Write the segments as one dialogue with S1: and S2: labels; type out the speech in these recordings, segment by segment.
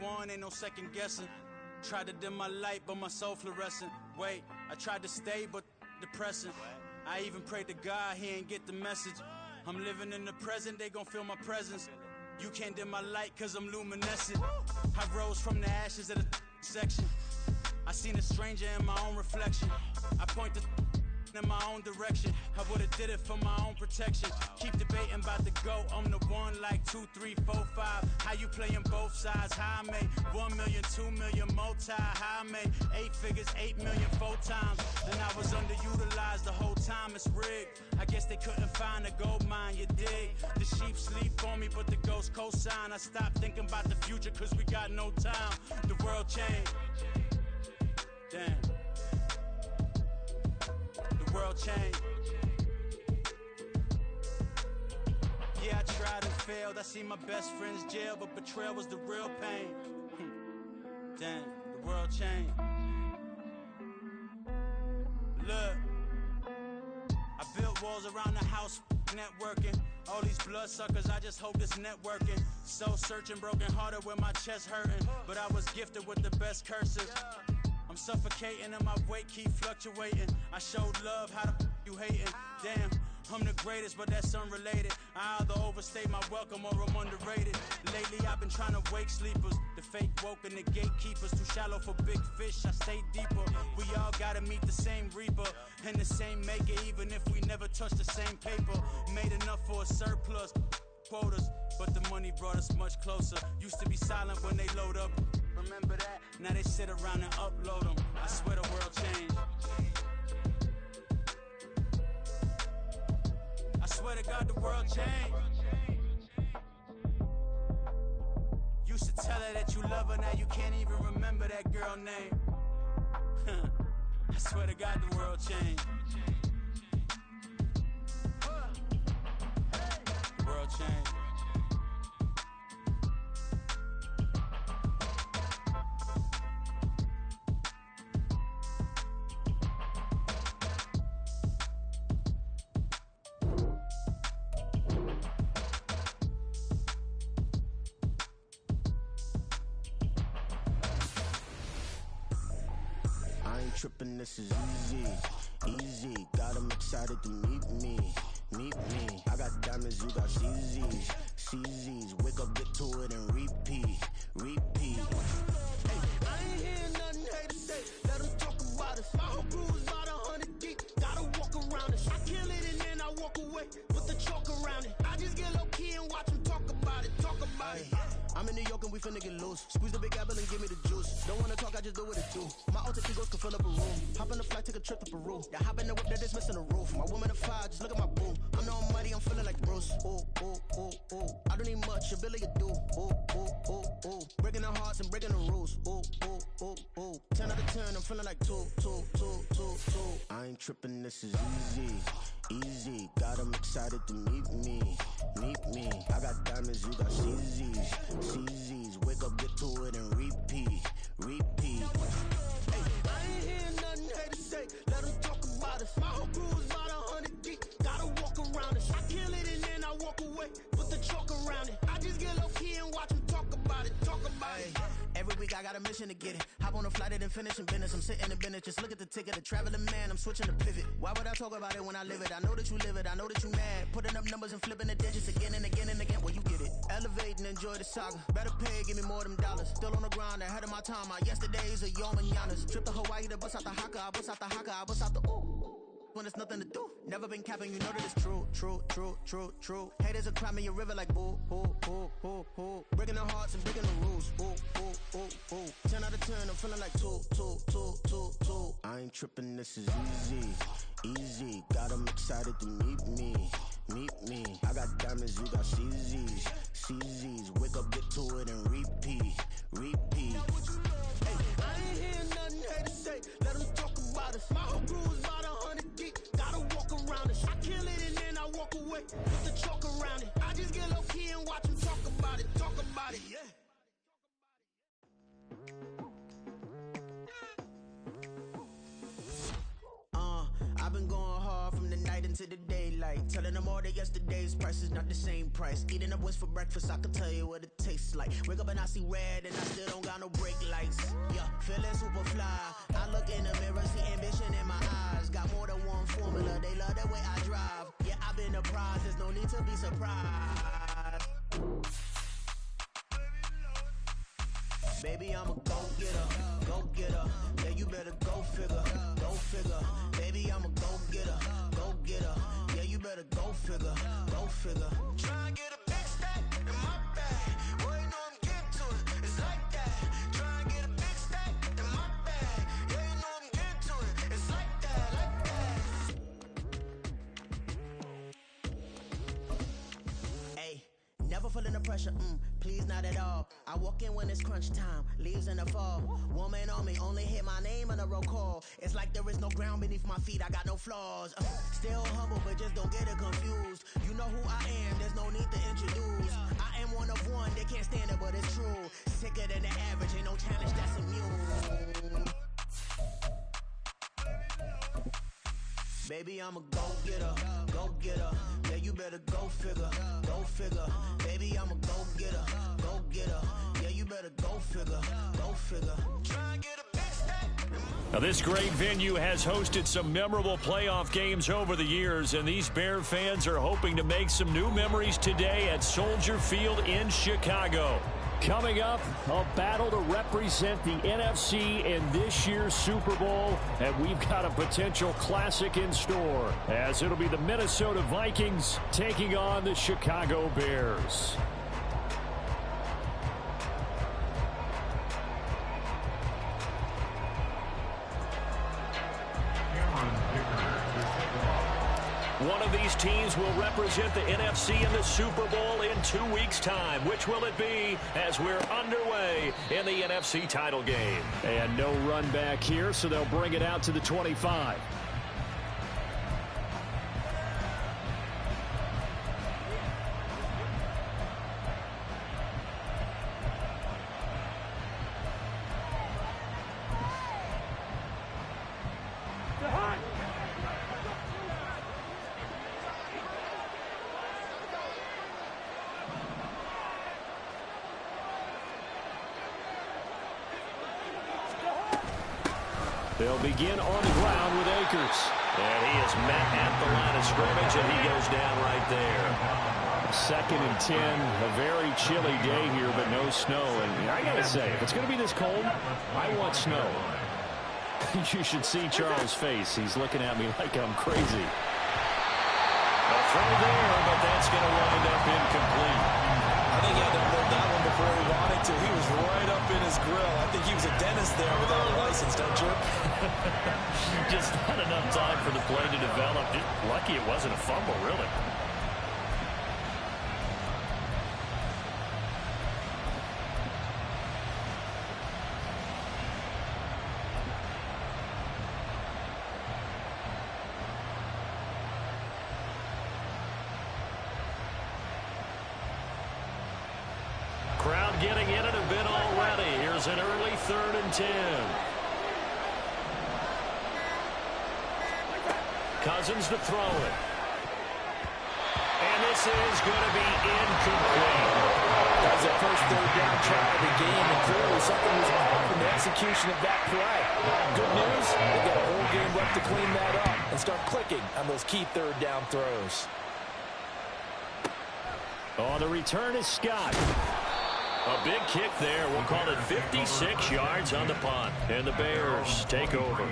S1: one, ain't no second guessing. Tried to dim my light, but my soul fluorescent. Wait, I tried to stay, but depressing. I even prayed to God, he ain't get the message. I'm living in the present, they gon' feel my presence. You can't dim my light, cause I'm luminescent. I rose from the ashes of the section. I seen a stranger in my own reflection. I point the in my own direction. I would've did it for my own protection. Keep debating about the GOAT. I'm the one like 2, 3, 4, 5. How you playing both sides? How I made 1 million, 2 million multi. How I made 8 figures, 8 million 4 times. Then I was underutilized the whole time. It's rigged. I guess they couldn't find a gold mine. You dig? The sheep sleep on me, but the ghost co-sign. I stopped thinking about the future, cause we got no time. The world changed. Damn. The world changed. Yeah, I tried and failed. I see my best friends jail, but betrayal was the real pain. Damn, the world changed. Look, I built walls around the house, networking. All these bloodsuckers, I just hope this networking. Soul searching, broken hearted with my chest hurting. But I was gifted with the best curses. I'm suffocating and my weight keep fluctuating. I showed love, how the you hating? Damn, I'm the greatest, but that's unrelated. I either overstay my welcome or I'm underrated. Lately I've been trying to wake sleepers. The fake woke and the gatekeepers. Too shallow for big fish, I stay deeper. We all gotta meet the same reaper and the same maker, even if we never touch the same paper. Made enough for a surplus quotas, but the money brought us much closer. Used to be silent when they load up. Remember that? Now they sit around and upload them. I swear the world changed. I swear to God the world changed. Used to tell her that you love her, now you can't even remember that girl name. I swear to God the world changed. The world changed.
S2: Trippin', this is easy, easy. Got 'em excited to meet me, meet me. I got diamonds, you got CZs, CZs. Wake up, get to it and repeat, repeat. Hey, I ain't hearing nothing haters say. Let them talk about us. My whole crew is about 100 deep. Gotta walk around it. I kill it and then I walk away. Put the chalk around it. I just get low key and watch them talk about it, talk about it. I'm in New York and we finna get loose. Squeeze the big apple and give me the juice. Don't wanna talk, I just do what it do. My alter egos can fill up a room. Hop in the flight, take a trip to Peru. Yeah, hop in the whip that is missing the roof. My woman a fire, just look at my boo. I'm no money, I'm feeling like Bruce. Ooh, ooh, ooh, ooh. I don't need much, your Billy you do. Ooh, ooh, ooh, ooh. Breaking the hearts and breaking the rules. Ooh, ooh, ooh, ooh. 10 out of 10, I'm feeling like 2, 2, 2, 2, 2. I ain't tripping, this is easy, easy. Got 'em excited to meet me, meet me. I got diamonds, you got CZs, CZs. Wake up, get to it and repeat, repeat. Hey, I ain't hearing nothing haters say. Let them talk about us. My whole crew is about 100 deep. Gotta walk around us. I kill it and then I walk away. Put the chalk around it. I just get low key and watch them talk about it, talk about it. Every week I got a mission to get it. Hop on a flight and then finish in business. I'm sitting in business, just look at the ticket. A traveling man, I'm switching the pivot. Why would I talk about it when I live it? I know that you live it, I know that you mad. Putting up numbers and flipping the digits again and again and again. Well, you get it. Elevate and enjoy the saga. Better pay, give me more than dollars. Still on the grind, ahead of my time. My yesterdays are your mananas. Trip to Hawaii to bust out the haka. I bust out the haka, I bust out the ooh. When there's nothing to do. Never been capping, you know that it's true, true, true, true, true. Haters are climbing your river like boo, boo, boo, boo, boo. Breaking the hearts and breaking the rules. Ooh, ooh, ooh, ooh. 10 out of 10, I'm feeling like 2, 2, 2, 2, 2. I ain't tripping, this is easy, easy. Got 'em excited to meet me, meet me. I got diamonds, you got CZs, CZs. Wake up, get to it and repeat, repeat. Hey, I ain't hearing nothing haters say. Let them talk about us. My whole crew is about 100 deep. Gotta walk around us. I kill it and then I walk away. Put the chalk around it. I just get low key and watch them talk about it, talk about it. Yeah. I've been going hard from the night into the daylight. Telling them all that yesterday's price is not the same price. Eating up what's for breakfast, I can tell you what it tastes like. Wake up and I see red and I still don't feeling super fly. I look in the mirror, see ambition in my eyes. Got more than one formula, they love the way I drive. Yeah, I've been a prize, there's no need to be surprised. Baby, I'm a go-getter, go-getter. Yeah, you better go figure, go figure. Baby, I'm a go-getter, go-getter. Yeah, you better go figure, go figure. Try and get a big stack in my bag. Boy, you know I'm getting to it, it's like that. Try and get a big stack in my bag. Yeah, you know I'm getting to it, it's like that, like that. Hey, never feeling the pressure, please not at all. I walk in when it's crunch time, leaves in the fall. Woman on me, only hit my name on a roll call. It's like there is no ground beneath my feet, I got no flaws. Still humble, but just don't get it confused. You know who I am, there's no need to introduce. I am one of one, they can't stand it, but it's true. Sicker than the average, ain't no challenge that's immune. Baby, I'm a go-getter, go-getter. Yeah, you better go figure, go figure. Baby, I'm a go-getter, go-getter. Yeah, you better go figure, go figure. Try and get a big stack.
S3: Now, this great venue has hosted some memorable playoff games over the years, and these Bear fans are hoping to make some new memories today at Soldier Field in Chicago. Coming up, a battle to represent the NFC in this year's Super Bowl, and we've got a potential classic in store, as it'll be the Minnesota Vikings taking on the Chicago Bears. One of these teams will represent the NFC in the Super Bowl in 2 weeks' time. Which will it be as we're underway in the NFC title game? And no run back here, so they'll bring it out to the 25. They'll begin on the ground with Akers. And he is met at the line of scrimmage, and he goes down right there. 2nd and 10, a very chilly day here, but no snow. And I got to say, if it's going to be this cold, I want snow. You should see Charles' face. He's looking at me like I'm crazy. A throw there, but that's going to wind up incomplete.
S4: I think he had to hold that one before he wanted to. He was right up in his grill. I think he was a dentist there without a license, don't you?
S3: Just not enough time for the play to develop. Just lucky it wasn't a fumble, really. Crowd getting in it a bit already. Here's an early 3rd and 10. Cousins to throw it. And this is going to be incomplete.
S4: That's the first 3rd down try of the game, and clearly something was off in the execution of that play. Good news, they got a whole game left to clean that up and start clicking on those key 3rd down throws.
S3: Oh, the return is Scott. A big kick there. We'll call it 56 yards on the punt. And the Bears take over.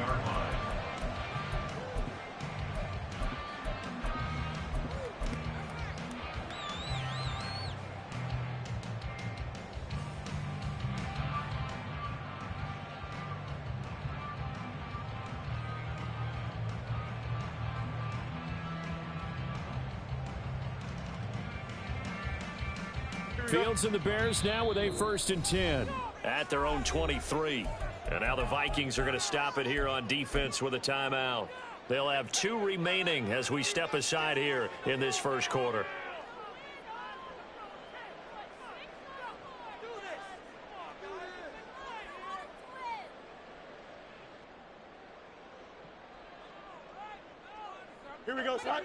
S3: Fields and the Bears now with a 1st and 10 at their own 23. And now the Vikings are going to stop it here on defense with a timeout. They'll have 2 remaining as we step aside here in this first quarter.
S5: Here we go, son.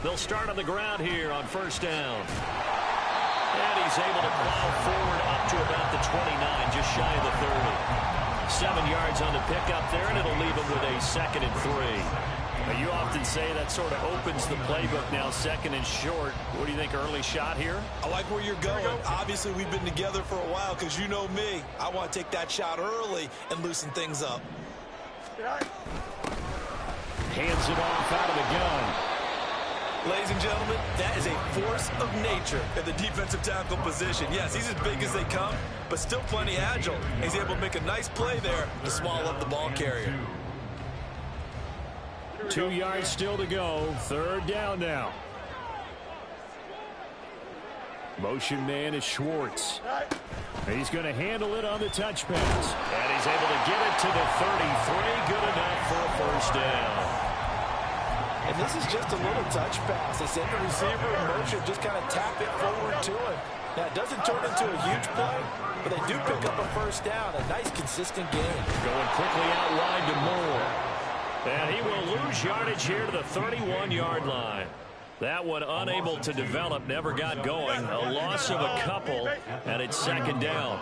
S3: They'll start on the ground here on 1st down. And he's able to plow forward up to about the 29, just shy of the 30. 7 yards on the pickup there, and it'll leave him with a 2nd and 3. Now, you often say that sort of opens the playbook now, 2nd and short. What do you think, early shot here?
S4: I like where you're going. Obviously, we've been together for a while because you know me. I want to take that shot early and loosen things up.
S3: Hands it off out of the gun.
S4: Ladies and gentlemen, that is a force of nature at the defensive tackle position. Yes, he's as big as they come, but still plenty agile. He's able to make a nice play there to small up the ball carrier.
S3: 2 yards still to go. 3rd down now. Motion man is Schwartz. He's going to handle it on the touch pass. And he's able to get it to the 33. Good enough for a 1st down.
S4: And this is just a little touch pass. They send the receiver in motion, just kind of tap it forward to him. Now, it doesn't turn into a huge play, but they do pick up a 1st down. A nice, consistent gain.
S3: Going quickly out wide to Moore. And he will lose yardage here to the 31-yard line. That one unable to develop, never got going. A loss of a couple, and it's 2nd down.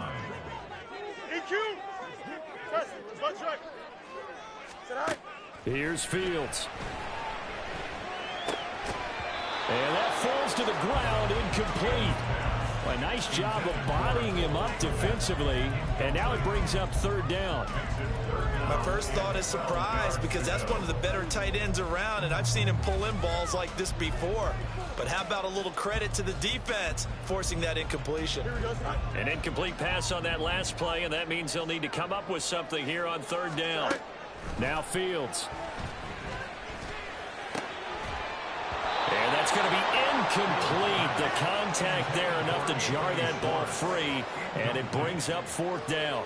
S3: Here's Fields. And that falls to the ground, incomplete. A nice job of bodying him up defensively, and now it brings up 3rd down.
S4: My first thought is surprise because that's one of the better tight ends around, and I've seen him pull in balls like this before. But how about a little credit to the defense forcing that incompletion?
S3: An incomplete pass on that last play, and that means they'll need to come up with something here on 3rd down. Now Fields. And that's going to be incomplete. The contact there enough to jar that ball free, and it brings up 4th down.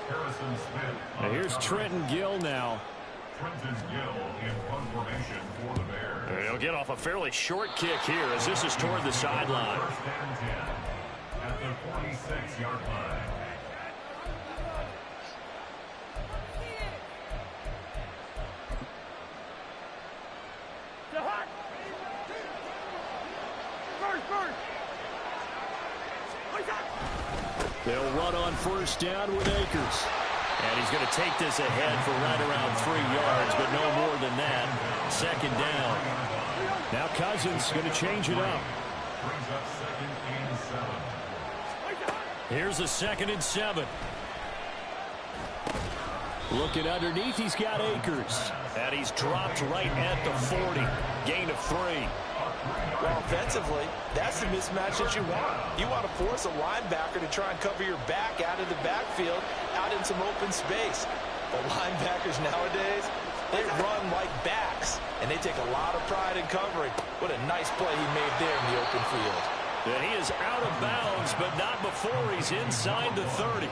S3: Now here's Trenton Gill now.
S5: Trenton Gill in punt formation for the Bears.
S3: He'll get off a fairly short kick here as this is toward the sideline.
S5: 1st and 10 at the 46-yard line.
S3: They'll run on 1st down with Akers. And he's going to take this ahead for right around 3 yards, but no more than that. 2nd down. Now Cousins going to change it up.
S5: Brings up 2nd and 7.
S3: Here's a 2nd and 7. Looking underneath, he's got Akers. And he's dropped right at the 40. Gain of 3.
S4: Well, offensively, that's the mismatch that you want. You want to force a linebacker to try and cover your back out of the backfield, out in some open space. But linebackers nowadays, they run like backs, and they take a lot of pride in covering. What a nice play he made there in the open field.
S3: And he is out of bounds, but not before he's inside the 30.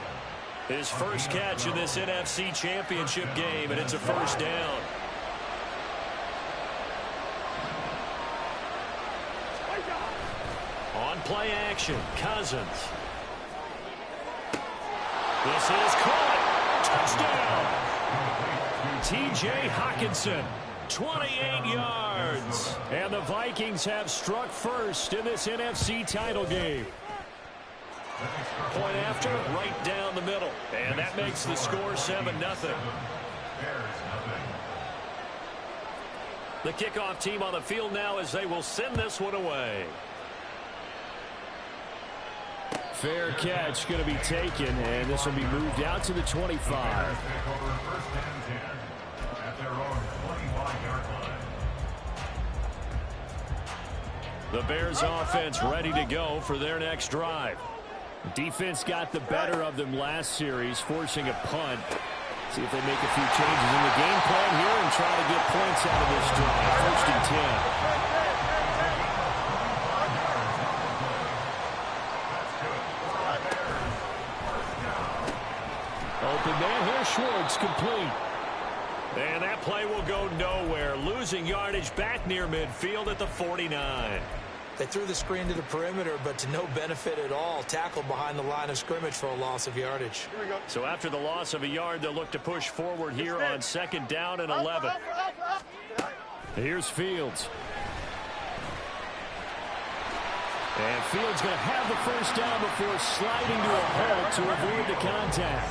S3: His first catch in this NFC Championship game, and it's a 1st down. On play action, Cousins. This is caught. Touchdown. T.J. Hockenson, 28 yards. And the Vikings have struck first in this NFC title game. Point after, right down the middle. And that makes the score 7-0. The kickoff team on the field now as they will send this one away. Fair catch going to be taken, and this will be moved out to the 25. The Bears offense ready to go for their next drive. Defense got the better of them last series, forcing a punt. See if they make a few changes in the game plan here and try to get points out of this drive. 1st and 10. Open man here, Schwartz, complete. And that play will go nowhere. Losing yardage back near midfield at the 49.
S4: They threw the screen to the perimeter, but to no benefit at all. Tackled behind the line of scrimmage for a loss of yardage.
S3: So after the loss of a yard, they'll look to push forward here on 2nd down and 11. Here's Fields. And Fields going to have the first down before sliding to a halt to avoid the contact.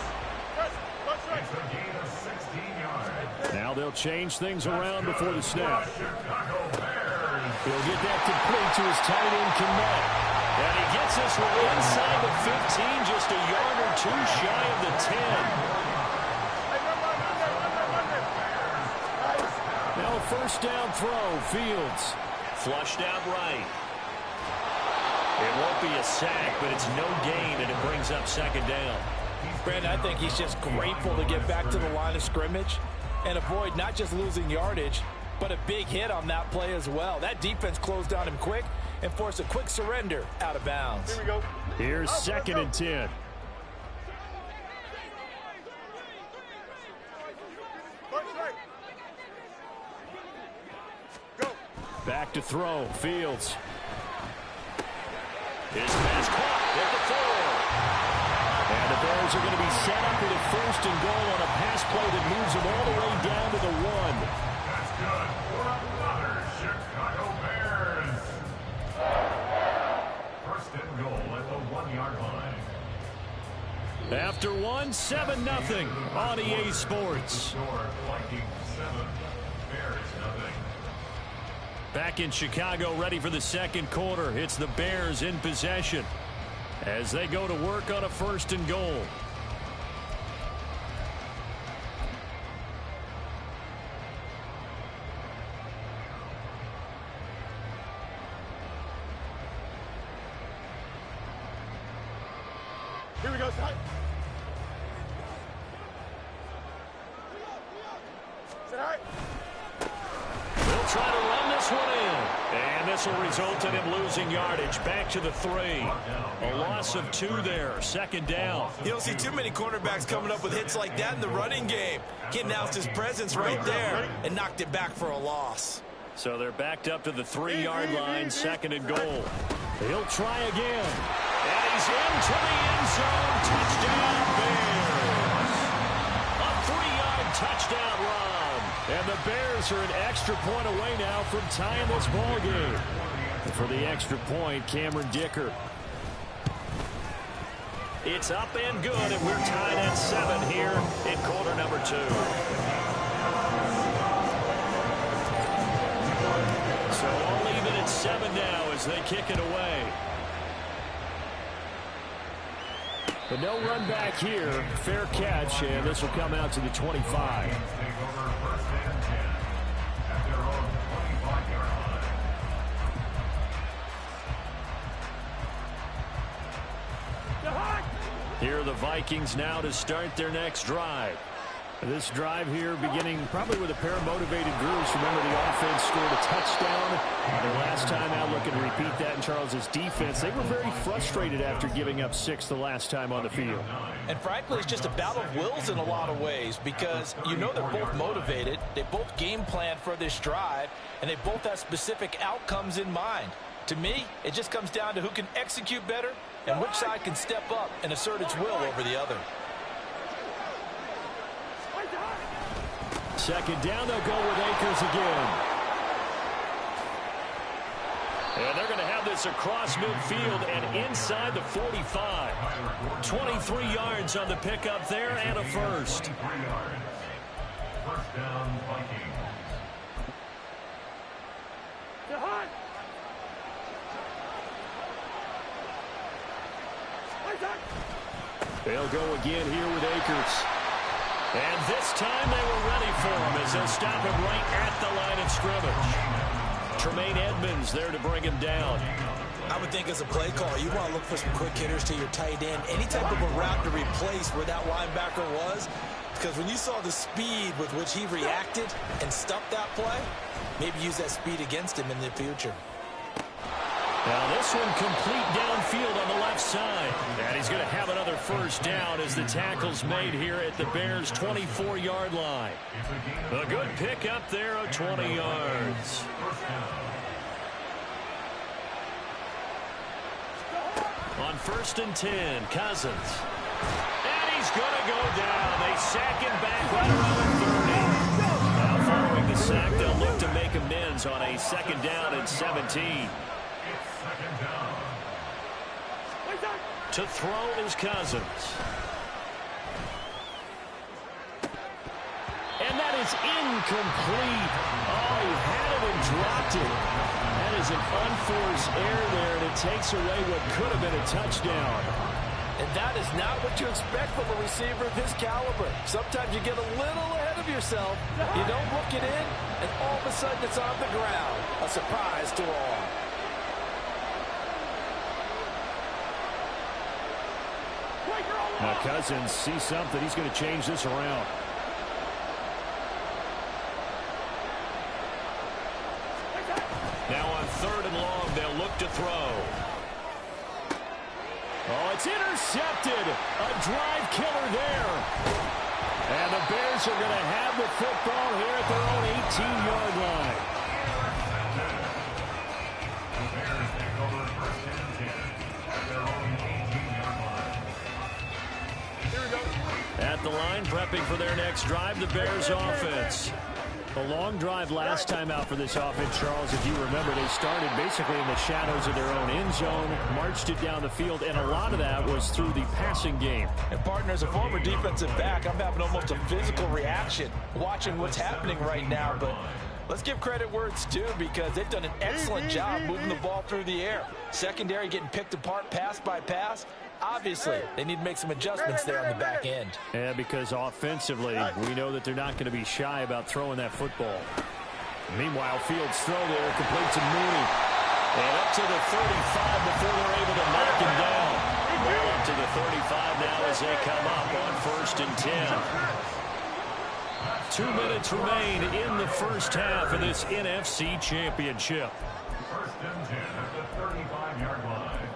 S5: It's a gain of 16 yards.
S3: Now they'll change things around before the snap.
S5: Chicago Bears.
S3: He'll get that complete to his tight end, Kmet. And he gets this one inside the 15, just a yard or two shy of the 10. Now a first down throw, Fields. Flushed out right. It won't be a sack, but it's no gain, and it brings up second down.
S4: Brandon, I think he's just grateful to get back to the line of scrimmage and avoid not just losing yardage, but a big hit on that play as well. That defense closed on him quick and forced a quick surrender out of bounds.
S5: Here we go.
S3: Here's second and 10. Back to throw, Fields. His pass caught at the 4. And the Bears are going to be set up with a first and goal on a pass play that moves them all the way down to the 1.
S5: That's good for another Chicago Bears. First and goal at the 1-yard line.
S3: After 7-0 on EA Sports.
S5: Score Vikings 7, Bears nothing.
S3: Back in Chicago, ready for the second quarter. It's the Bears in possession as they go to work on a first and goal.
S5: Here we go, Ty.
S3: They'll try to run this one in. And this will result in him losing yardage. Back to the 3. A loss of 2 there. Second down.
S6: You don't see too many cornerbacks coming up with hits like that in the running game. He announced his presence right there and knocked it back for a loss.
S3: So they're backed up to the 3-yard line. Second and goal. He'll try again. And he's into the end zone. Touchdown, Bears. A 3-yard touchdown run. And the Bears are an extra point away now from tying this ball game. And for the extra point, Cameron Dicker. It's up and good, and we're tied at 7 here in quarter number 2. So all even at 7 now as they kick it away. But no run back here. Fair catch, and this will come out to the 25. Here are the Vikings now to start their next drive. This drive here beginning probably with a pair of motivated groups. Remember, the offense scored a touchdown. And last time out, looking to repeat that in Charles's defense. They were very frustrated after giving up 6 the last time on the field.
S4: And frankly, it's just a battle of wills in a lot of ways because you know they're both motivated. They both game planned for this drive, and they both have specific outcomes in mind. To me, it just comes down to who can execute better and which side can step up and assert its will over the other.
S3: Second down, they'll go with Akers again. And they're going to have this across midfield and inside the 45. 23 yards on the pickup there and a first.
S5: First down, Vikings.
S3: They'll go again here with Akers. And this time they were ready for him as they'll stop him right at the line of scrimmage. Tremaine Edmonds there to bring him down.
S6: I would think as a play caller, you want to look for some quick hitters to your tight end. Any type of a route to replace where that linebacker was. Because when you saw the speed with which he reacted and stuffed that play, maybe use that speed against him in the future.
S3: Now this one complete downfield on the left side. And he's going to have another first down as the tackle's made here at the Bears' 24-yard line. A good pickup there of 20 yards. On 1st and 10, Cousins. And he's going to go down. They sack him back right around the 30. Now following the sack, they'll look to make amends on a 2nd down and 17.
S5: Second down.
S3: To throw is Cousins. And that is incomplete. Oh, he had it and dropped it. That is an unforced error there, and it takes away what could have been a touchdown.
S4: And that is not what you expect from a receiver of his caliber. Sometimes you get a little ahead of yourself. You don't look it in, and all of a sudden it's on the ground. A surprise to all.
S3: Now Cousins sees something. He's going to change this around. Now on 3rd and long, they'll look to throw. Oh, it's intercepted. A drive killer there. And the Bears are going to have the football here at their own 18-yard line.
S5: The Bears take over 1st and 10 at their own 18-yard line. Here we go.
S3: At the line, prepping for their next drive, the Bears offense. A long drive last time out for this offense, Charles. If you remember, they started basically in the shadows of their own end zone, marched it down the field, and a lot of that was through the passing game.
S4: And partner, as a former defensive back, I'm having almost a physical reaction watching what's happening right now. But let's give credit where it's due, because they've done an excellent job moving the ball through the air. Secondary getting picked apart pass by pass. Obviously, they need to make some adjustments there on the back end.
S3: Yeah, because offensively, we know that they're not going to be shy about throwing that football. Meanwhile, Fields' throw there, complete to Mooney. And up to the 35 before they're able to knock him down. Well, up to the 35 now as they come up on 1st and 10. 2 minutes remain in the first half of this NFC Championship.
S5: 1st and 10 at the 35-yard line.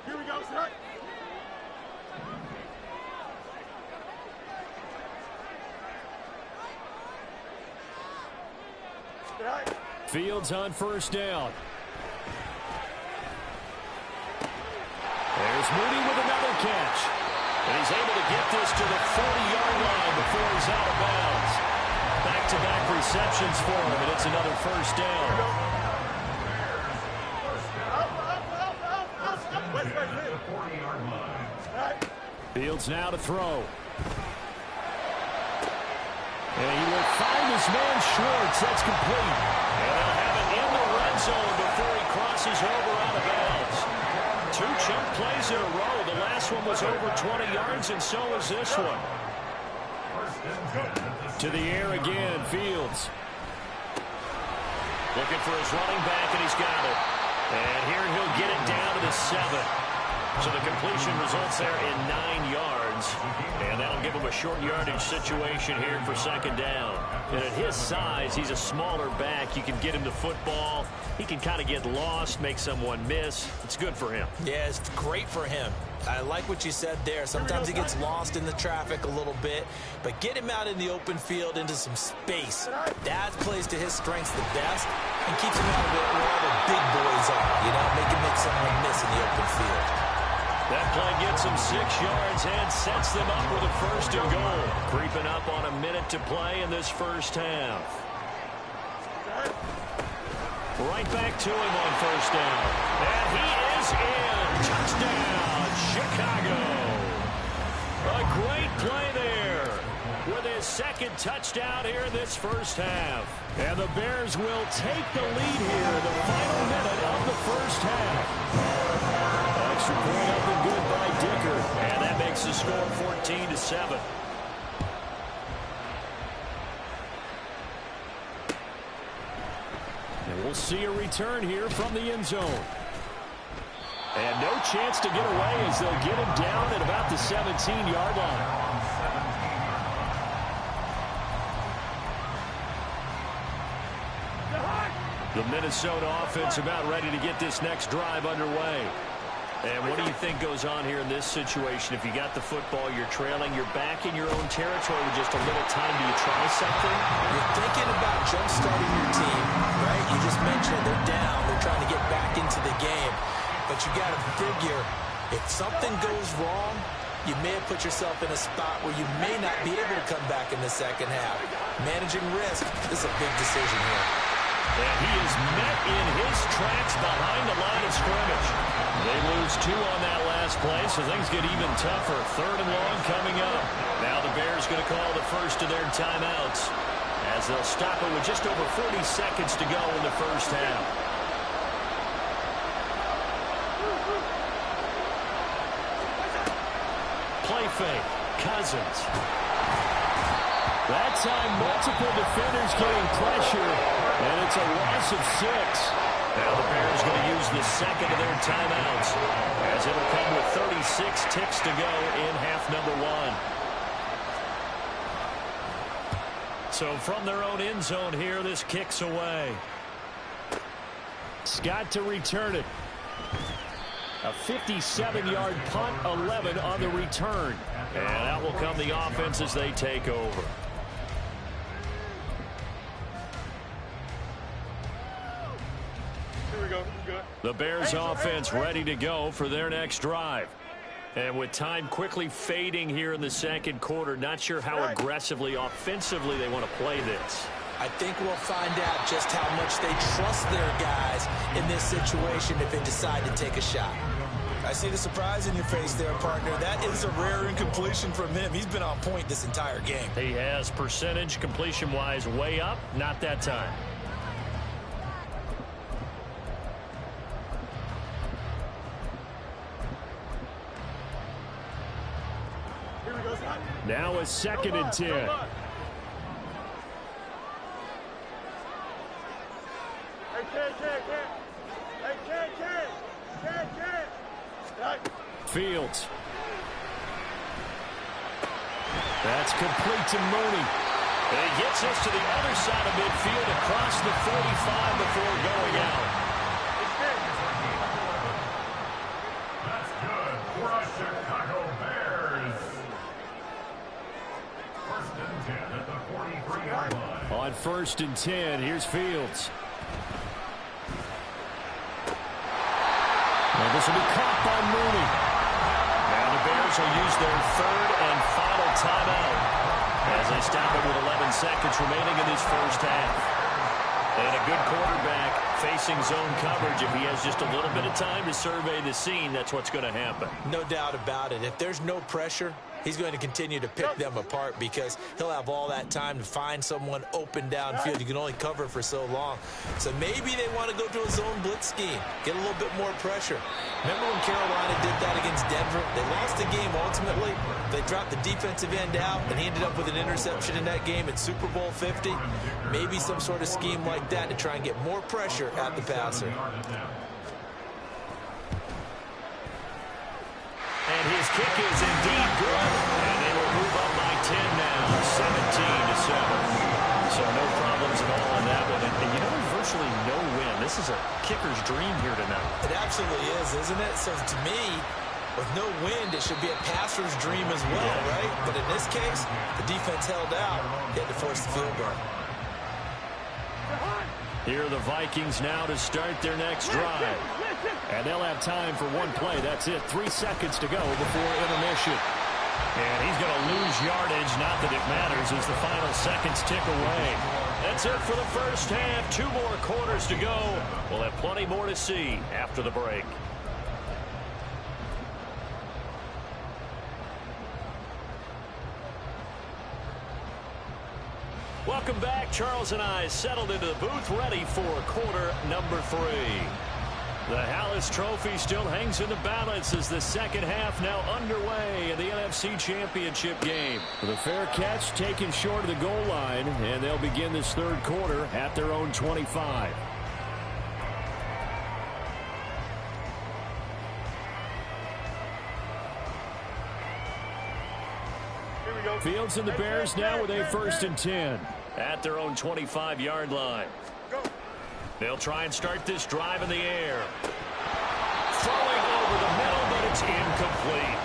S7: Here we go, sir.
S3: Fields on 1st down. There's Mooney with another catch. And he's able to get this to the 40-yard line before he's out of bounds. Back-to-back receptions for him, and it's another 1st down. Fields now to throw. And he will find his man Schwartz. That's complete. And they'll have it in the red zone before he crosses over out of bounds. 2 chunk plays in a row. The last one was over 20 yards, and so is this one. To the air again, Fields. Looking for his running back, and he's got it. And here he'll get it down to the 7. So the completion results there in 9 yards. And that'll give him a short yardage situation here for 2nd down. And at his size, he's a smaller back. You can get him the football. He can kind of get lost, make someone miss. It's good for him.
S6: Yeah, it's great for him. I like what you said there. Sometimes he gets lost in the traffic a little bit, but get him out in the open field into some space. That plays to his strengths the best and keeps him out of it where all the big boys are, you know, make someone miss in the open field.
S3: That play gets him 6 yards and sets them up with a 1st and goal. Creeping up on a minute to play in this first half. Right back to him on 1st down. And he is in. Touchdown, Chicago. A great play there with his 2nd touchdown here in this first half. And the Bears will take the lead here in the final minute of the first half. Extra point up and good by Dicker. And that makes the score 14-7. And we'll see a return here from the end zone. And no chance to get away as they'll get him down at about the 17-yard line. The Minnesota offense about ready to get this next drive underway. And what do you think goes on here in this situation? If you got the football, you're trailing, you're back in your own territory with just a little time. Do you try something?
S6: You're thinking about jump-starting your team, right? You just mentioned they're down. They're trying to get back into the game. But you got to figure if something goes wrong, you may have put yourself in a spot where you may not be able to come back in the second half. Managing risk, this is a big decision here.
S3: And he is met in his tracks behind the line of scrimmage. They lose 2 on that last play, so things get even tougher. 3rd and long coming up. Now the Bears going to call the first of their timeouts, as they'll stop it with just over 40 seconds to go in the first half. Play fake. Cousins. That time, multiple defenders getting pressure, and it's a loss of 6. Now the Bears going to use the second of their timeouts, as it'll come with 36 ticks to go in half number 1. So from their own end zone here, this kicks away. Scott to return it. A 57-yard punt, 11 on the return. And out will come the offense as they take over.
S7: Here we go. Good.
S3: The Bears offense ready to go for their next drive. And with time quickly fading here in the second quarter, not sure how aggressively, offensively they want to play this.
S6: I think we'll find out just how much they trust their guys in this situation if they decide to take a shot. I see the surprise in your face there, partner. That is a rare incompletion from him. He's been on point this entire game.
S3: He has percentage completion-wise way up, not that time.
S7: Here we go, Scott.
S3: Now a 2nd and 10. Fields. That's complete to Mooney. And he gets us to the other side of midfield across the 45 before going out.
S5: That's good for us Chicago Bears. 1st and 10 at the 43-yard line.
S3: On 1st and 10, here's Fields. And this will be caught by Mooney. Now the Bears will use their 3rd and final timeout as they stop it with 11 seconds remaining in this first half. And a good quarterback facing zone coverage. If he has just a little bit of time to survey the scene, that's what's going to happen.
S6: No doubt about it. If there's no pressure, he's going to continue to pick them apart because he'll have all that time to find someone open downfield. You can only cover for so long. So maybe they want to go to a zone blitz scheme, get a little bit more pressure. Remember when Carolina did that against Denver? They lost the game ultimately. They dropped the defensive end out, and he ended up with an interception in that game in Super Bowl 50. Maybe some sort of scheme like that to try and get more pressure at the passer.
S3: And his kick is indeed good. And they will move up by 10 now, 17-7. So no problems at all on that one. And you know, virtually no win. This is a kicker's dream here tonight.
S6: It absolutely is, isn't it? So to me, with no wind, it should be a passer's dream as well, right? But in this case, the defense held out. They had to force the field goal.
S3: Here are the Vikings now to start their next drive. And they'll have time for one play. That's it. 3 seconds to go before intermission. And he's going to lose yardage. Not that it matters as the final seconds tick away. That's it for the first half. 2 more quarters to go. We'll have plenty more to see after the break. Welcome back. Charles and I settled into the booth ready for quarter number 3. The Hallis Trophy still hangs in the balance as the second half now underway in the NFC Championship game. The fair catch taken short of the goal line, and they'll begin this third quarter at their own 25. Fields and the Bears now with a 1st and 10 at their own 25-yard line. They'll try and start this drive in the air. Throwing over the middle, but it's incomplete.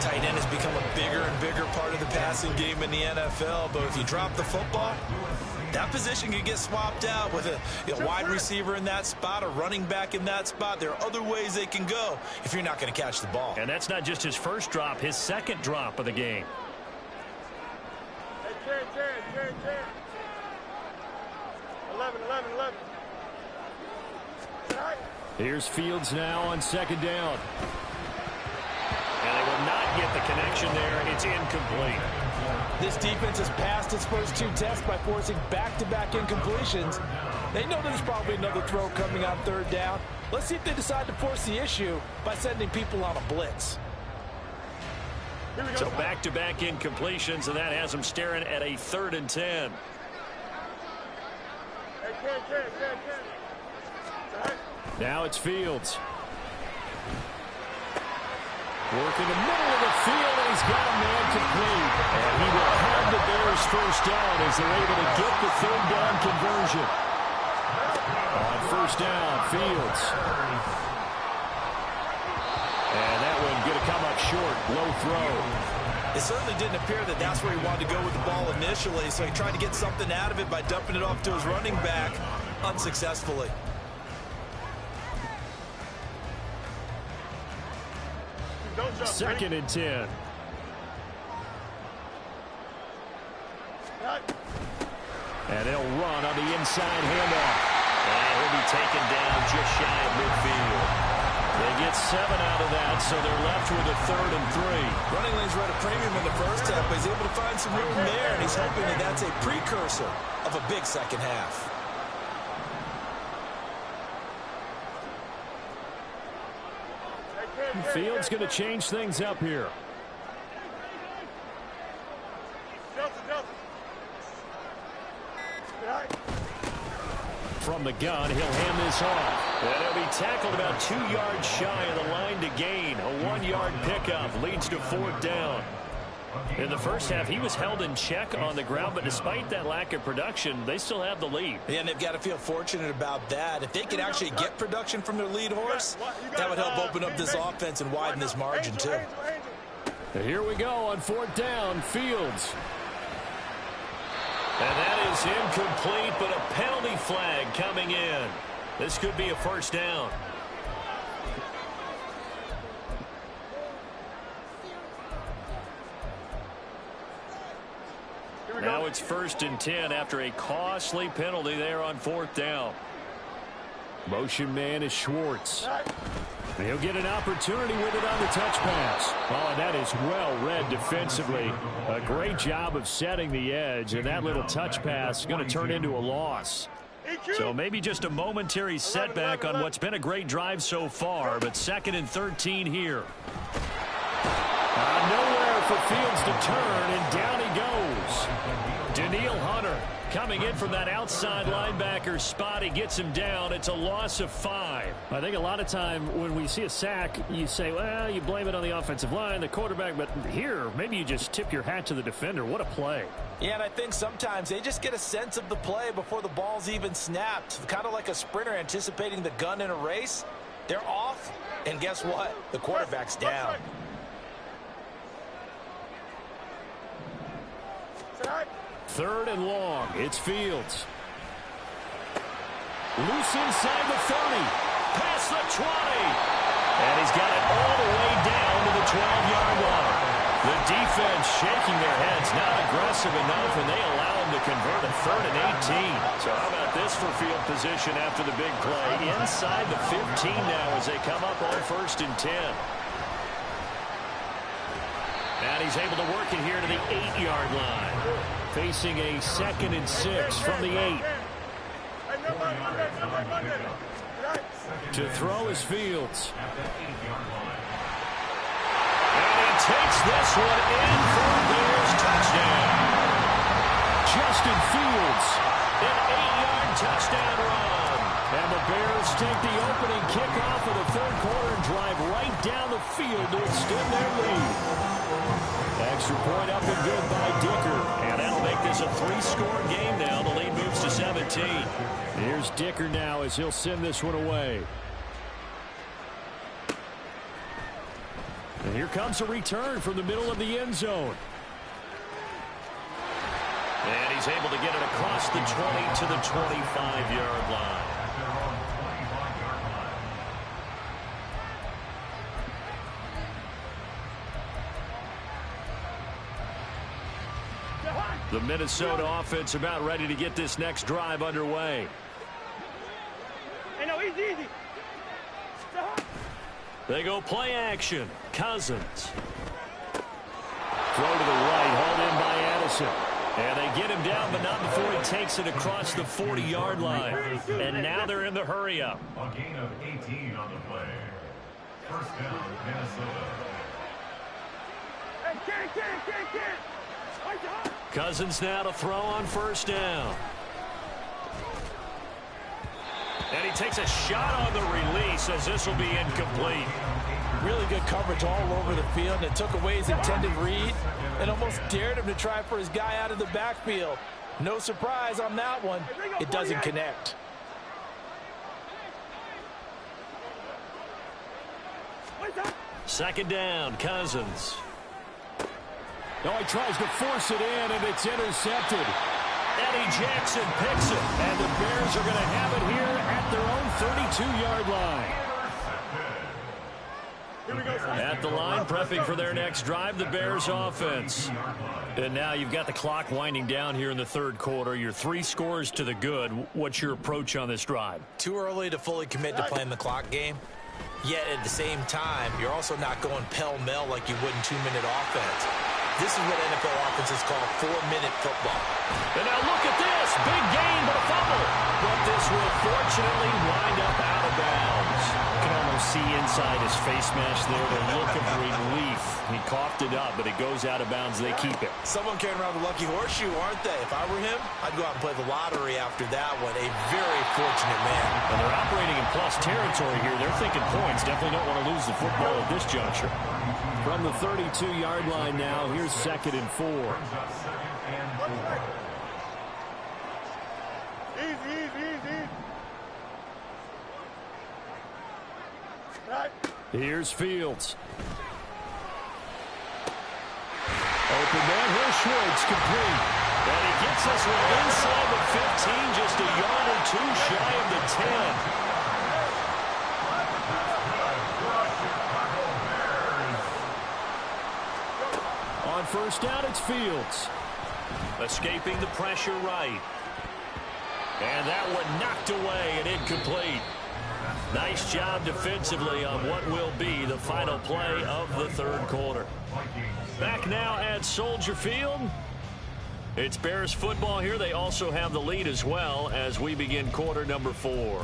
S6: tight end has become a bigger and bigger part of the passing game in the NFL. But if you drop the football, that position can get swapped out with a wide receiver in that spot, a running back in that spot. There are other ways they can go if you're not going to catch the ball.
S3: And that's not just his first drop, his second drop of the game.
S7: Hey, 10. 11.
S3: Here's Fields now on second down. And they will not get the connection there. It's incomplete.
S4: This defense has passed its first two tests by forcing back-to-back incompletions. They know there's probably another throw coming on third down. Let's see if they decide to force the issue by sending people on a blitz.
S3: So back-to-back incompletions, and that has them staring at a 3rd and 10. Now it's Fields. Working the middle of the field, and he's got a man complete. And he will have the Bears first down as they're able to get the 3rd down conversion. On first down, Fields. And that one going to come up short, low throw.
S6: It certainly didn't appear that that's where he wanted to go with the ball initially, so he tried to get something out of it by dumping it off to his running back unsuccessfully.
S3: Second and 10. And they'll run on the inside handoff. And he'll be taken down just shy of midfield. They get 7 out of that, so they're left with a 3rd and 3.
S6: Running lanes were at a premium in the first half, but he's able to find some room there, and he's hoping that that's a precursor of a big second half.
S3: Fields going to change things up here. From the gun, he'll hand this off. And he'll be tackled about 2 yards shy of the line to gain. A 1-yard pickup leads to 4th down. In the first half, he was held in check on the ground, but despite that lack of production, they still have the lead.
S6: Yeah, and they've got to feel fortunate about that. If they could actually get production from their lead horse, that would help open up this offense and widen this margin, too.
S3: Here we go on 4th down, Fields. And that is incomplete, but a penalty flag coming in. This could be a first down. Now it's 1st and 10 after a costly penalty there on 4th down. Motion man is Schwartz. He'll get an opportunity with it on the touch pass. Oh, and that is well read defensively. A great job of setting the edge, and that little touch pass is going to turn into a loss. So maybe just a momentary setback on what's been a great drive so far, but 2nd and 13 here. Nowhere for Fields to turn, and down he goes. Daniil Hunter coming in from that outside linebacker spot. He gets him down. It's a loss of 5. I think a lot of time when we see a sack, you say, well, you blame it on the offensive line, the quarterback, but here, maybe you just tip your hat to the defender. What a play.
S4: Yeah, and I think sometimes they just get a sense of the play before the ball's even snapped. Kind of like a sprinter anticipating the gun in a race. They're off, and guess what? The quarterback's down.
S3: Third and long. It's Fields. Loose inside the 30. Past the 20. And he's got it all the way down to the 12-yard line. The defense shaking their heads, not aggressive enough, and they allow him to convert a 3rd and 18. So how about this for field position after the big play? Inside the 15 now as they come up on 1st and 10. And he's able to work it here to the 8-yard line. Facing a 2nd and 6 from the 8. To throw is Fields. And he takes this one in for a Bears touchdown. Justin Fields, an 8-yard touchdown run. And the Bears take the opening kickoff of the 3rd quarter and drive right down the field to extend their lead. Extra point up and good by Dicker. And that'll make this a 3-score game now. The lead moves to 17. Here's Dicker now as he'll send this one away. And here comes a return from the middle of the end zone. And he's able to get it across the 20 to the 25-yard line. The Minnesota offense about ready to get this next drive underway.
S7: Hey, no, easy.
S3: They go play action. Cousins. Throw to the right, hauled in by Addison. And they get him down, but not before he takes it across the 40-yard line. And now they're in the hurry-up.
S5: A gain of 18 on the play. First down, Minnesota.
S7: Hey, can't.
S3: Cousins now to throw on first down. And he takes a shot on the release as this will be incomplete.
S6: Really good coverage all over the field, and it took away his intended read and almost dared him to try for his guy out of the backfield. No surprise on that one. It doesn't connect.
S3: Second down, Cousins.
S8: No, he tries to force it in, and it's intercepted.
S3: Eddie Jackson picks it, and the Bears are going to have it here at their own 32-yard line. At the line, prepping for their next drive, the Bears offense. And now you've got the clock winding down here in the third quarter. You're 3 scores to the good. What's your approach on this drive?
S6: Too early to fully commit to playing the clock game. Yet at the same time, you're also not going pell-mell like you would in 2-minute offense. This is what NFL offenses call 4-minute football.
S3: And now look at this. Big gain, but a fumble. But this will fortunately wind up out of bounds. You can almost see inside his face mask there the look of relief. He coughed it up, but it goes out of bounds. They keep it.
S6: Someone carrying around the lucky horseshoe, aren't they? If I were him, I'd go out and play the lottery after that one. A very fortunate man.
S3: And they're operating in plus territory here. They're thinking points. Definitely don't want to lose the football at this juncture.
S8: From the 32-yard line now, here's 2nd and 4.
S7: Easy.
S3: Here's Fields.
S8: Open man, here's Schwartz, complete.
S3: And he gets this one inside the 15, just a yard or two shy of the 10.
S8: On first down, it's Fields.
S3: Escaping the pressure right. And that one knocked away and incomplete. Nice job defensively on what will be the final play of the third quarter. Back now at Soldier Field. It's Bears football here. They also have the lead as well as we begin quarter number 4.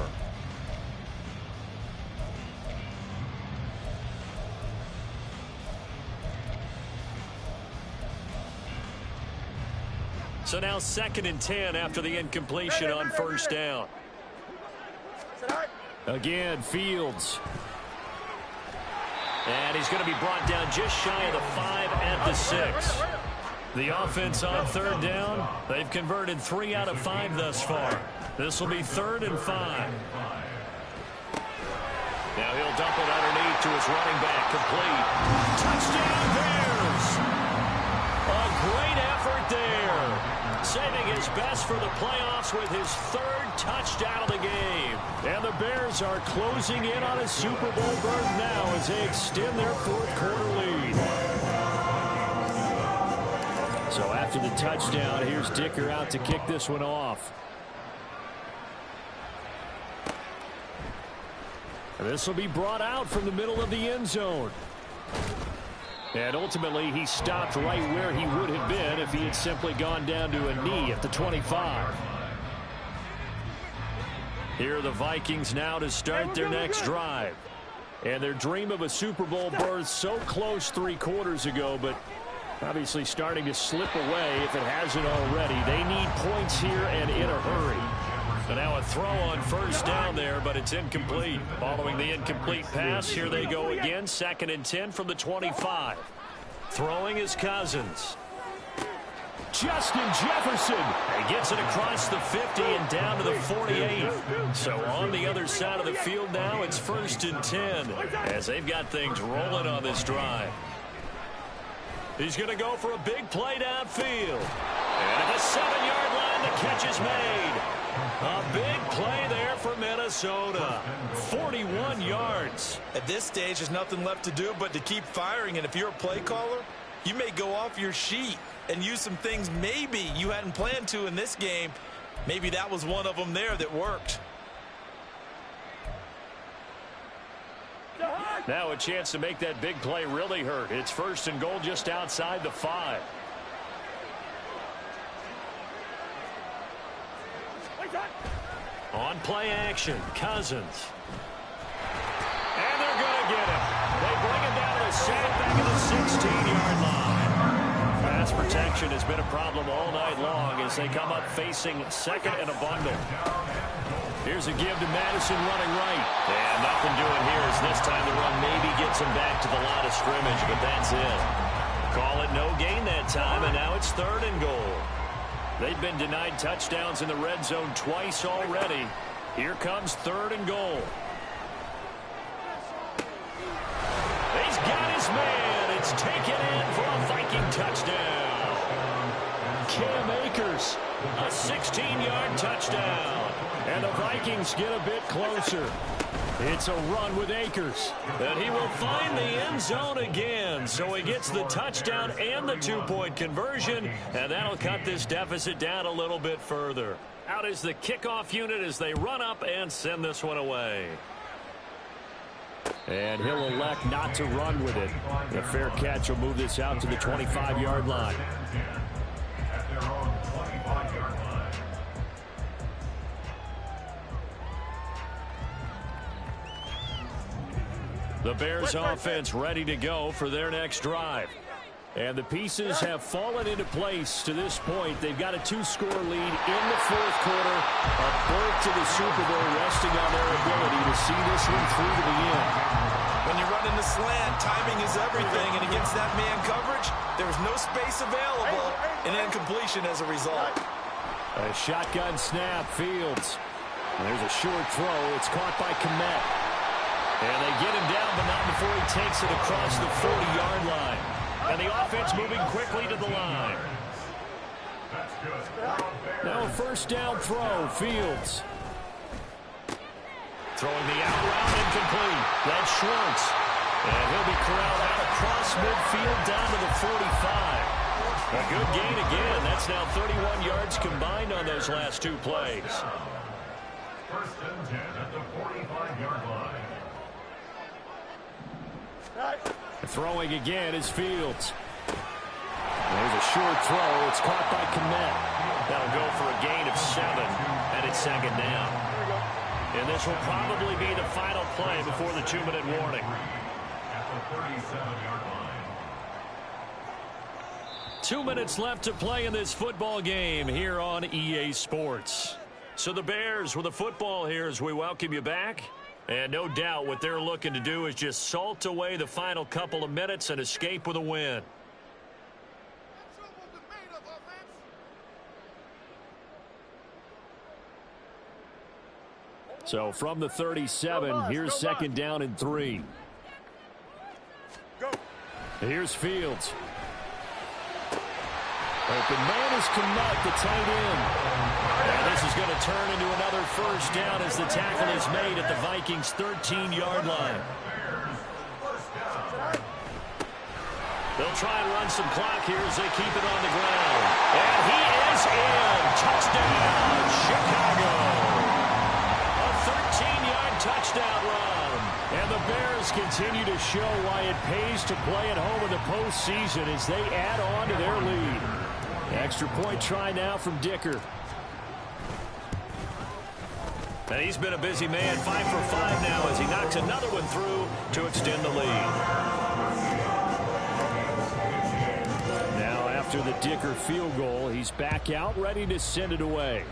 S3: So now 2nd and 10 after the incompletion on first down.
S8: Again, Fields.
S3: And he's going to be brought down just shy of the 5 at the 6. The offense on third down. They've converted 3 out of 5 thus far. This will be 3rd and 5. Now he'll dump it underneath to his running back. Complete. Touchdown Bears! A great effort there. Saving his best for the playoffs with his 3rd touchdown of the game.
S8: And the Bears are closing in on a Super Bowl berth now as they extend their 4th quarter lead.
S3: So after the touchdown, here's Dicker out to kick this one off.
S8: And this will be brought out from the middle of the end zone.
S3: And ultimately, he stopped right where he would have been if he had simply gone down to a knee at the 25. Here are the Vikings now to start their next drive. And their dream of a Super Bowl berth so close 3 quarters ago, but obviously starting to slip away if it hasn't already. They need points here and in a hurry. So now a throw on first down there, but it's incomplete. Following the incomplete pass, here they go again. 2nd and 10 from the 25. Throwing is Cousins.
S8: Justin Jefferson.
S3: He gets it across the 50 and down to the 48. So on the other side of the field now, it's 1st and 10 as they've got things rolling on this drive. He's going to go for a big play downfield. And at the 7-yard line, the catch is made. A big play there for Minnesota. 41 yards.
S6: At this stage, there's nothing left to do but to keep firing. And if you're a play caller, you may go off your sheet and use some things maybe you hadn't planned to in this game. Maybe that was one of them there that worked.
S3: Now a chance to make that big play really hurt. It's 1st and goal just outside the 5. On play action, Cousins. And they're going to get him. They bring him down to the sack back at the 16-yard line. Pass protection has been a problem all night long as they come up facing 2nd and a bundle. Here's a give to Madison running right. And nothing doing here as this time the run maybe gets him back to the line of scrimmage, but that's it. Call it no gain that time, and now it's 3rd and goal. They've been denied touchdowns in the red zone twice already. Here comes 3rd and goal. He's got his man. It's taken in for a Viking touchdown.
S8: Cam Akers.
S3: A 16-yard touchdown.
S8: And the Vikings get a bit closer. It's a run with Akers.
S3: And he will find the end zone again. So he gets the touchdown and the 2-point conversion. And that'll cut this deficit down a little bit further. Out is the kickoff unit as they run up and send this one away.
S8: And he'll elect not to run with it. A fair catch will move this out to the 25-yard line.
S5: At their own 25-yard line.
S3: The Bears offense ready to go for their next drive.
S8: And the pieces have fallen into place to this point. They've got a 2-score lead in the 4th quarter. A berth to the Super Bowl resting on their ability to see this one through to the end.
S6: When you run in the slant, timing is everything. And against that man coverage, there's no space available. And incompletion as a result.
S8: A shotgun snap, Fields. There's a short throw. It's caught by Kmet.
S3: And they get him down, but not before he takes it across the 40-yard line. And the offense moving quickly to the line.
S8: Now a 1st down throw, Fields.
S3: Throwing the out route incomplete. That's Schwartz. And he'll be corralled out across midfield down to the 45. A good gain again. That's now 31 yards combined on those last 2 plays.
S5: 1st and 10 at the 45-yard line.
S8: Throwing again is Fields. There's a short throw. It's caught by Kmet.
S3: That'll go for a gain of 7, and it's 2nd down. And this will probably be the final play before the 2-minute warning.
S5: At the 37-yard line.
S3: 2 minutes left to play in this football game here on EA Sports. So the Bears with the football here as we welcome you back. And no doubt what they're looking to do is just salt away the final couple of minutes and escape with a win.
S8: So from the 37, here's 2nd down and 3. Here's Fields. Open man is Kmet, the tight end.
S3: And this is going to turn into another 1st down as the tackle is made at the Vikings' 13-yard line. They'll try and run some clock here as they keep it on the ground. And he is in. Touchdown, Chicago. A 13-yard touchdown run.
S8: And the Bears continue to show why it pays to play at home in the postseason as they add on to their lead. Extra point try now from Dicker.
S3: And he's been a busy man, 5 for 5 now as he knocks another one through to extend the lead.
S8: Now after the Dicker field goal, he's back out ready to send it away.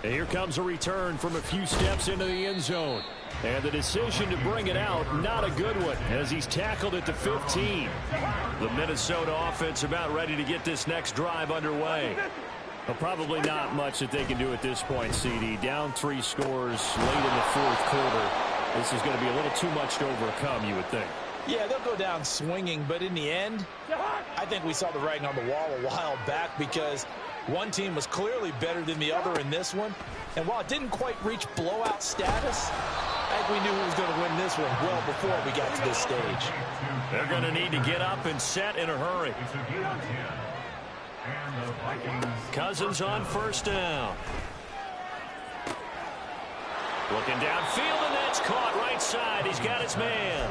S8: And here comes a return from a few steps into the end zone. And the decision to bring it out, not a good one, as he's tackled at the 15. The Minnesota offense about ready to get this next drive underway. Well, probably not much that they can do at this point, CD. Down 3 scores late in the fourth quarter. This is going to be a little too much to overcome, you would think.
S6: Yeah, they'll go down swinging, but in the end, I think we saw the writing on the wall a while back because one team was clearly better than the other in this one. And while it didn't quite reach blowout status, I think we knew who was going to win this one well before we got to this stage.
S8: They're going to need to get up and set in a hurry. Cousins on first down. Looking downfield, and that's caught right side. He's got his man.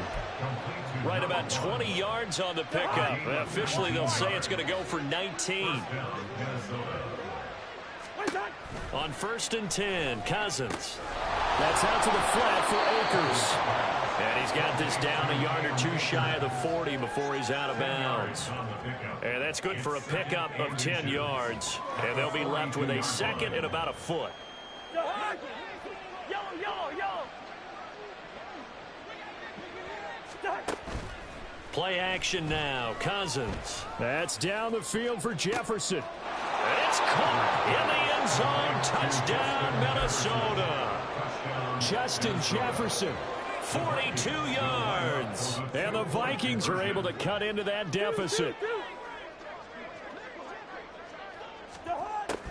S8: Right about 20 yards on the pickup. Officially, they'll say it's going to go for 19. On 1st and 10, Cousins. That's out to the flat for Akers. And he's got this down a yard or 2 shy of the 40 before he's out of bounds. And that's good for a pickup of 10 yards. And they'll be left with a second and about a foot. Play action now. Cousins. That's down the field for Jefferson. And it's caught in the end zone. Touchdown, Minnesota. Justin Jefferson, 42 yards. And the Vikings are able to cut into that deficit.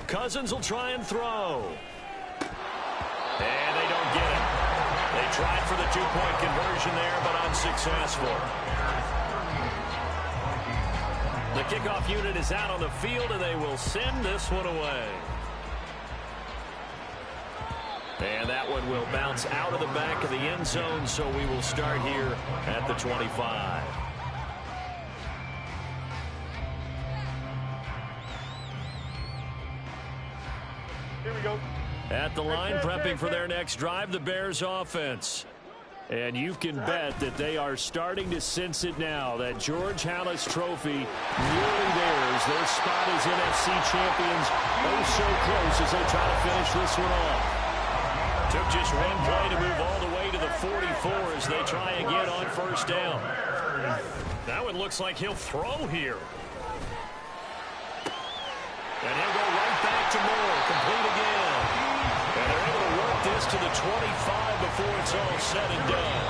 S8: Cousins will try and throw. And they don't get it. They tried for the 2-point conversion there, but unsuccessful. The kickoff unit is out on the field, and they will send this one away. And that one will bounce out of the back of the end zone, so we will start here at the 25.
S7: Here we go.
S8: At the line, prepping for their next drive, the Bears offense. And you can bet that they are starting to sense it now. That George Halas trophy nearly theirs. Their spot as NFC champions oh so close as they try to finish this one off. Took just one play to move all the way to the 44 as they try again on first down. That one looks like he'll throw here. And he'll go right back to Moore. Complete again. And they're able to work this to the 25 before it's all said and done.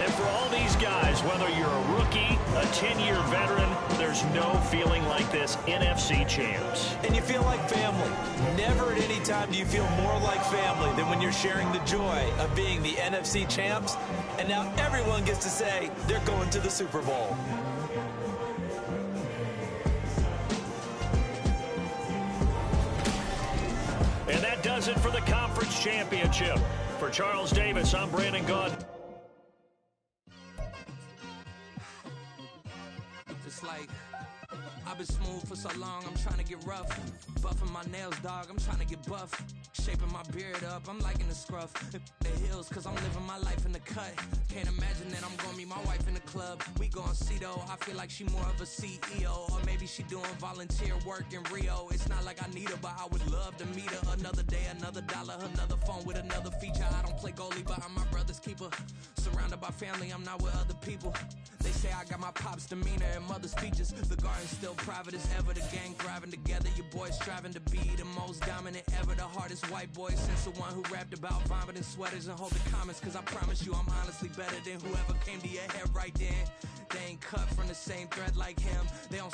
S8: And for all these guys, whether you're a rookie, a 10-year veteran, there's no feeling like this NFC champs.
S6: And you feel like family. Never at any time do you feel more like family than when you're sharing the joy of being the NFC champs. And now everyone gets to say they're going to the Super Bowl.
S8: And that does it for the conference championship. For Charles Davis, I'm Brandon Gaudin.
S9: It's like I've been smooth for so long, I'm trying to get rough. Buffing my nails, dog, I'm trying to get buff. Shaping my beard up, I'm liking the scruff. The hills, cause I'm living my life in the cut. Can't imagine that I'm gonna meet my wife in the club. We gon' see though, I feel like she more of a CEO. Or maybe she doing volunteer work in Rio. It's not like I need her, but I would love to meet her. Another day, another dollar, another phone with another feature. I don't play goalie, but I'm my brother's keeper. Surrounded by family, I'm not with other people. They say I got my pop's demeanor and mother's features. The garden's still private as ever. The gang thriving together. Your boys striving to be the most dominant ever. The hardest white boy since the one who rapped about vomiting sweaters and holding comments. Cause I promise you I'm honestly better than whoever came to your head right then. They ain't cut from the same thread like him. They don't